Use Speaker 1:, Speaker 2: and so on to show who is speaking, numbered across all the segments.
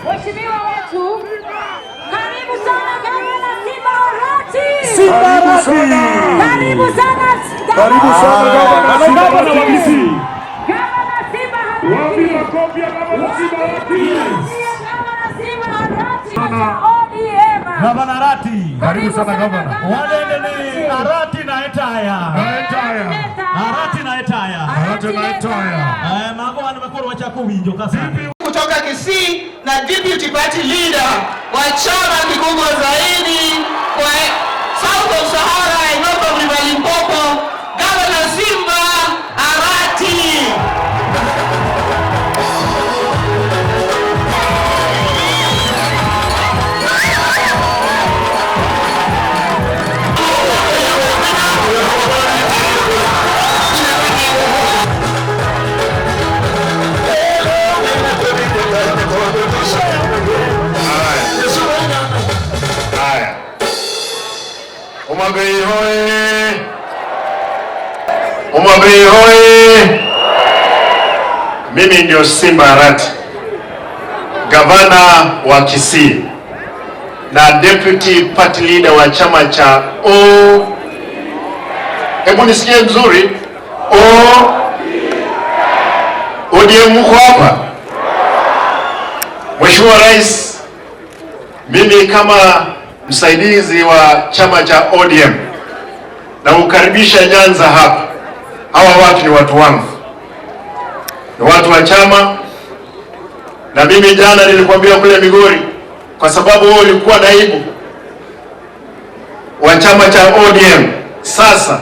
Speaker 1: Mheshimiwa wetu, karibu sana gavana Simba Arati. Karibu sana gavana Simba Arati. Wapi makofi ya gavana Simba Arati? Gavana Arati. Karibu sana gavana. Wale ni Arati na Etaya. Arati na Etaya. Mambo nimekuwa wacha kuwinjo kasana.
Speaker 2: Kutoka Kisii na deputy party leader wa chama kikubwa zaidi kwa South of Sahara and North of River Limpopo, Gavana Simba Arati.
Speaker 3: Umabei hoye. Mimi ndio Simba Arati, gavana wa Kisii na deputy party leader wa chama cha hebu nisikie mzuri, ODM. Mko hapa? Mheshimiwa Rais, mimi kama msaidizi wa chama cha ODM na ukaribisha Nyanza hapa. Hawa watu ni watu wangu, ni watu wa chama, na mimi jana nilikwambia kule Migori, kwa sababu wewe ulikuwa naibu wa chama cha ODM. Sasa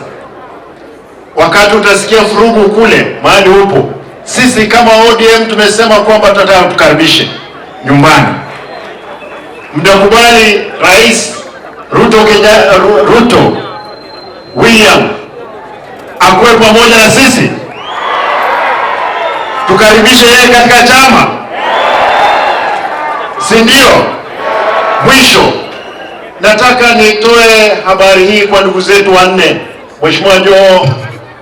Speaker 3: wakati utasikia furugu kule mahali upo, sisi kama ODM tumesema kwamba tunataka tukaribishe nyumbani. Mtakubali Rais Ruto William akuwe pamoja na sisi, tukaribishe yeye katika chama, si ndio? Mwisho nataka nitoe habari hii kwa ndugu zetu wanne, Mheshimiwa Joho,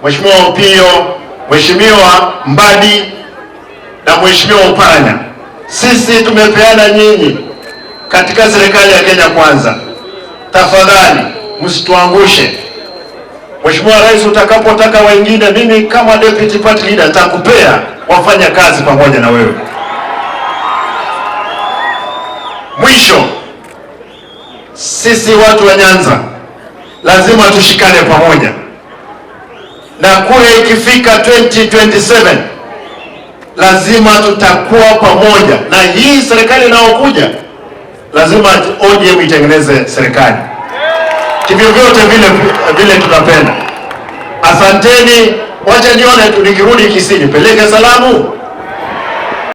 Speaker 3: Mheshimiwa Opiyo, Mheshimiwa Mbadi na Mheshimiwa Oparanya. Sisi tumepeana nyinyi katika serikali ya Kenya Kwanza. Tafadhali msituangushe. Mheshimiwa Rais, utakapotaka wengine, mimi kama deputy party leader nitakupea wafanya kazi pamoja na wewe. Mwisho, sisi watu wa Nyanza lazima tushikane pamoja, na kura ikifika 2027 lazima tutakuwa pamoja, na hii serikali inayokuja lazima ODM itengeneze serikali kivyo vyote vile tutapenda. Asanteni, wacha nione tu nikirudi Kisii nipeleke salamu.